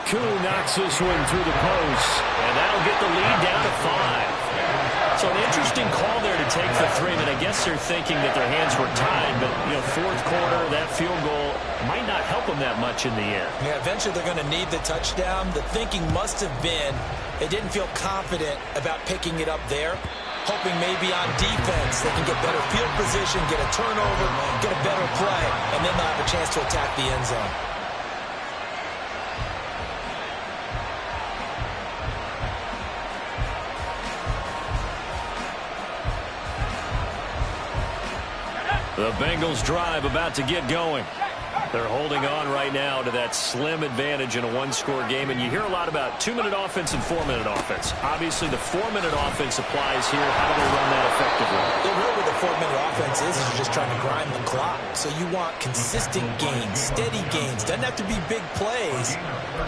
Koo knocks this one through the post, and that'll get the lead down to 5. So an interesting call there to take the 3. I guess they're thinking that their hands were tied, but, 4th quarter, that field goal might not help them that much in the end.
Yeah, eventually they're going to need the touchdown. The thinking must have been they didn't feel confident about picking it up there, hoping maybe on defense they can get better field position, get a turnover, get a better play, and then they'll have a chance to attack the end zone.
The Bengals drive about to get going. They're holding on right now to that slim advantage in a 1-score game. And you hear a lot about 2-minute offense and 4-minute offense. Obviously, the 4-minute offense applies here. How do they run that effectively?
The real with the 4-minute offense is you're just trying to grind the clock. So you want consistent gains, steady gains. Doesn't have to be big plays,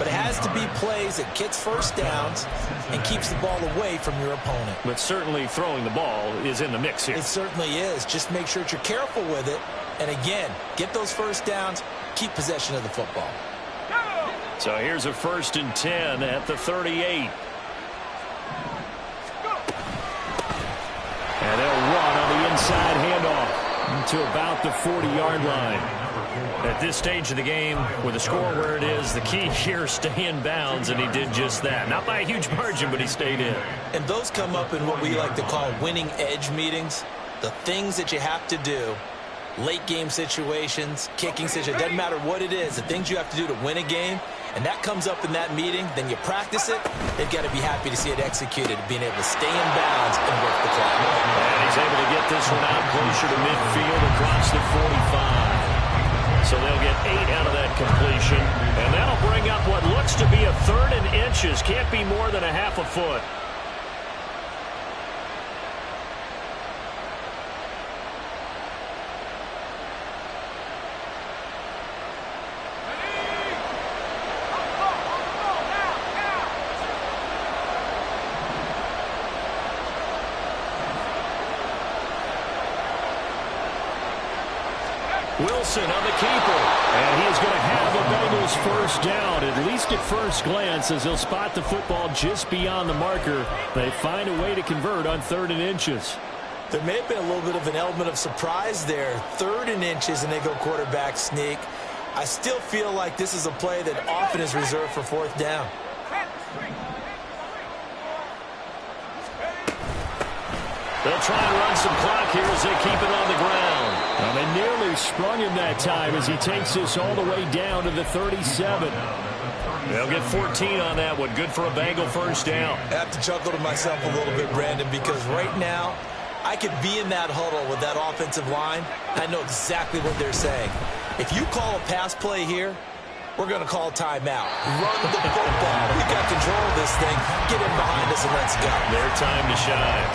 but it has to be plays that gets first downs and keeps the ball away from your opponent.
But certainly throwing the ball is in the mix here.
It certainly is. Just make sure that you're careful with it. And again, get those first downs, keep possession of the football.
So here's a 1st and 10 at the 38. And they'll run on the inside handoff to about the 40-yard line. At this stage of the game, with the score where it is, the key here, stay in bounds, and he did just that. Not by a huge margin, but he stayed in.
And those come up in what we like to call winning edge meetings. The things that you have to do, late game situations, kicking situations, doesn't matter what it is, the things you have to do to win a game, and that comes up in that meeting, then you practice it, they've got to be happy to see it executed, being able to stay in bounds and work the clock.
And he's able to get this one out closer to midfield across the 45. So they'll get 8 out of that completion, and that'll bring up what looks to be a 3rd and inches. Can't be more than a half a foot. Wilson on the keeper, and he is going to have the Bengals first down, at least at first glance, as they'll spot the football just beyond the marker. They find a way to convert on 3rd and inches.
There may have been a little bit of an element of surprise there. 3rd and inches, and they go quarterback sneak. I still feel like this is a play that often is reserved for 4th down.
They'll try and run some clock here as they keep it on the ground. And they nearly sprung him that time as he takes this all the way down to the 37. They'll get 14 on that one. Good for a Bengal first down.
I have to chuckle to myself a little bit, Brandon, because right now I could be in that huddle with that offensive line. I know exactly what they're saying. If you call a pass play here, we're going to call timeout. Run the football. We've got control of this thing. Get him behind us and let's go.
Their time to shine.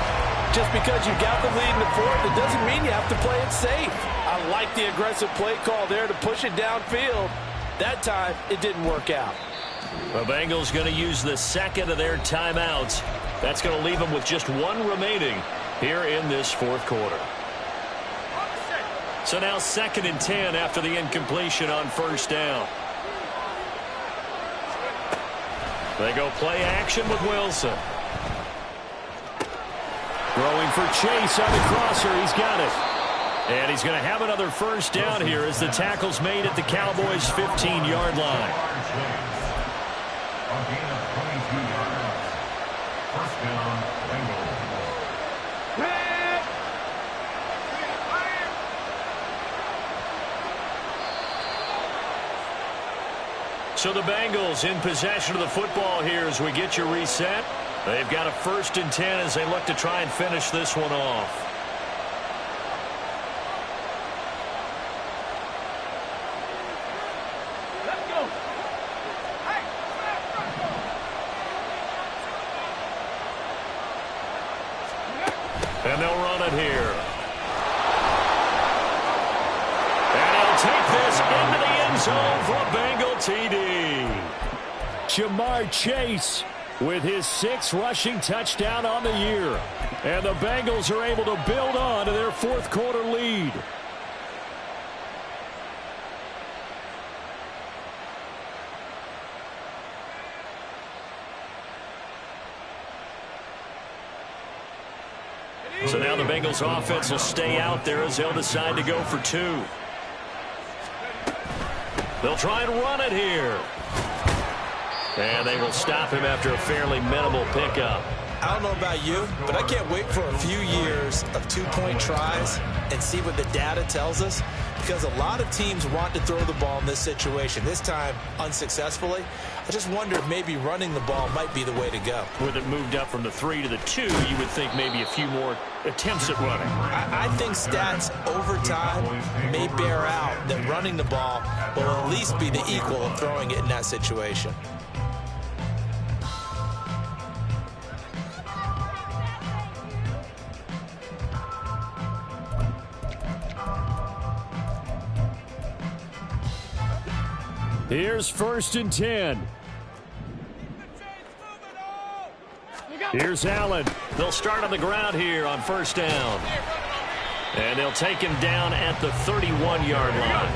Just because you've got the lead in the fourth, it doesn't mean you have to play it safe. I like the aggressive play call there to push it downfield. That time, it didn't work out.
The Bengals going to use the second of their timeouts. That's going to leave them with just one remaining here in this fourth quarter. So now 2nd and 10 after the incompletion on first down. They go play action with Wilson.
Throwing for Chase on the crosser. He's got it. And he's going to have another first down here as the tackle's made at the Cowboys' 15-yard line.
A gain of 22 yards. First down, Bengals.
So the Bengals in possession of the football here as we get your reset. They've got a 1st and 10 as they look to try and finish this one off. And they'll run it here. And he'll take this into the end zone for a Bengal TD.
Ja'Marr Chase with his 6th rushing touchdown on the year. And the Bengals are able to build on to their fourth quarter lead.
So now the Bengals offense will stay out there as they'll decide to go for 2. They'll try and run it here. And they will stop him after a fairly minimal pickup.
I don't know about you, but I can't wait for a few years of 2-point tries and see what the data tells us, because a lot of teams want to throw the ball in this situation. This time, unsuccessfully. I just wonder if maybe running the ball might be the way to go.
With it moved up from the 3 to the 2, you would think maybe a few more attempts at running.
I think stats over time may bear out that running the ball will at least be the equal of throwing it in that situation.
Here's 1st and 10. Here's Allen.
They'll start on the ground here on first down. And they'll take him down at the 31-yard line.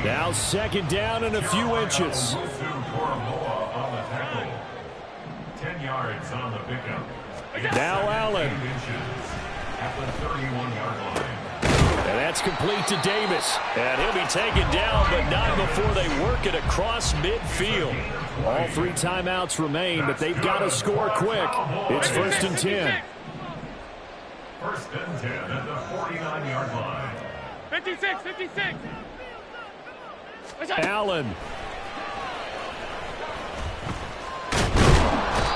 Now 2nd down and a few inches.
10 yards on the pickup.
Now Allen.
At the 31-yard line.
And that's complete to Davis.
And he'll be taken down, but not before they work it across midfield.
All 3 timeouts remain, but they've got to score quick. It's 1st and 10.
1st and 10 at the 49-yard line.
56, 56.
Allen.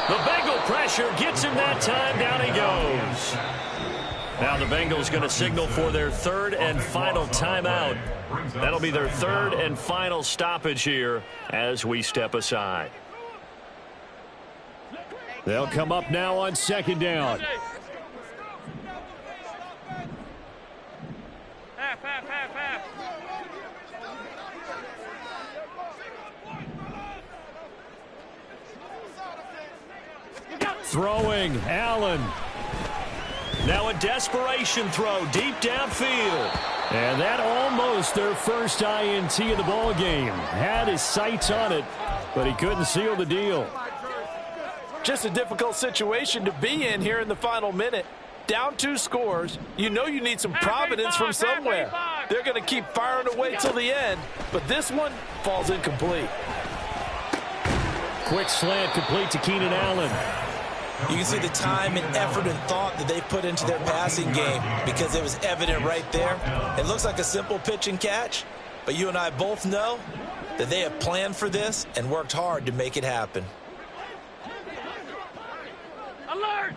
The Bengal pressure gets him that time. Down he goes. Now the Bengals going to signal for their 3rd and final timeout. That'll be their 3rd and final stoppage here as we step aside.
They'll come up now on 2nd down.
Half.
Throwing, Allen.
Now a desperation throw deep downfield.
And that almost their first INT of the ball game. Had his sights on it, but he couldn't seal the deal.
Just a difficult situation to be in here in the final minute. Down 2 scores. You know you need some providence from somewhere. They're going to keep firing away till the end, but this one falls incomplete.
Quick slant complete to Keenan Allen.
You can see the time and effort and thought that they've put into their passing game because it was evident right there. It looks like a simple pitch and catch, but you and I both know that they have planned for this and worked hard to make it happen.
Alert!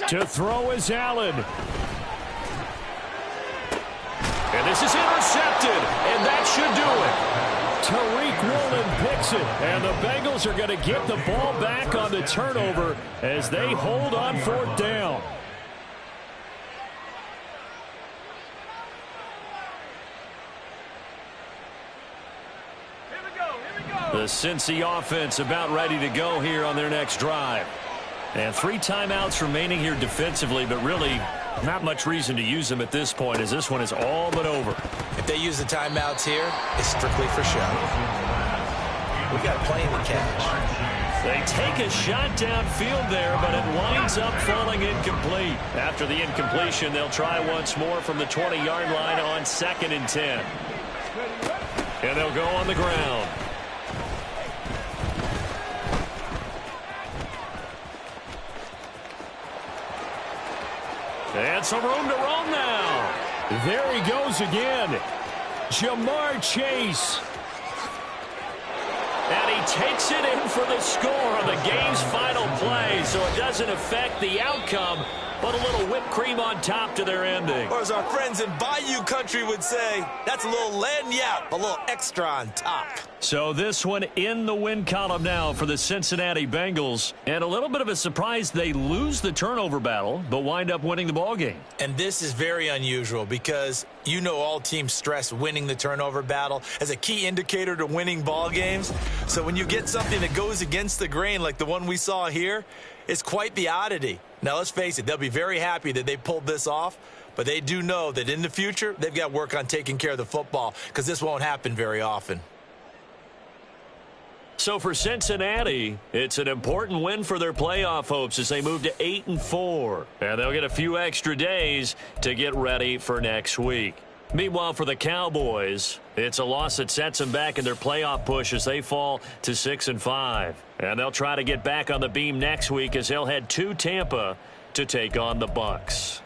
To throw is Allen.
And this is intercepted, and that should do it.
Tariq Woolen picks it, and the Bengals are going to get the ball back on the turnover as they hold on 4th down. The Cincy offense about ready to go here on their next drive. And 3 timeouts remaining here defensively, but really not much reason to use them at this point as this one is all but over.
If they use the timeouts here, it's strictly for show. We've got plenty to catch.
They take a shot downfield there, but it winds up falling incomplete. After the incompletion, they'll try once more from the 20-yard line on 2nd and 10. And they'll go on the ground. And some room to roam now. There he goes again. Jamar Chase. And he takes it in for the score on the game's final play, so it doesn't affect the outcome, but a little whipped cream on top to their ending.
Or as our friends in Bayou Country would say, that's a little lagniappe, a little extra on top.
So this one in the win column now for the Cincinnati Bengals. And a little bit of a surprise, they lose the turnover battle, but wind up winning the ball game.
And this is very unusual because you know all teams stress winning the turnover battle as a key indicator to winning ball games. So when you get something that goes against the grain like the one we saw here, it's quite the oddity. Now, let's face it, they'll be very happy that they pulled this off, but they do know that in the future, they've got work on taking care of the football because this won't happen very often.
So for Cincinnati, it's an important win for their playoff hopes as they move to 8-4. And they'll get a few extra days to get ready for next week. Meanwhile, for the Cowboys, it's a loss that sets them back in their playoff push as they fall to 6-5. And they'll try to get back on the beam next week as they'll head to Tampa to take on the Bucs.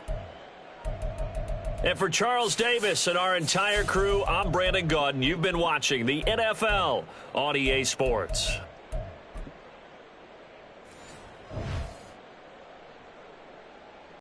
And for Charles Davis and our entire crew, I'm Brandon Gaudin. You've been watching the NFL on EA Sports.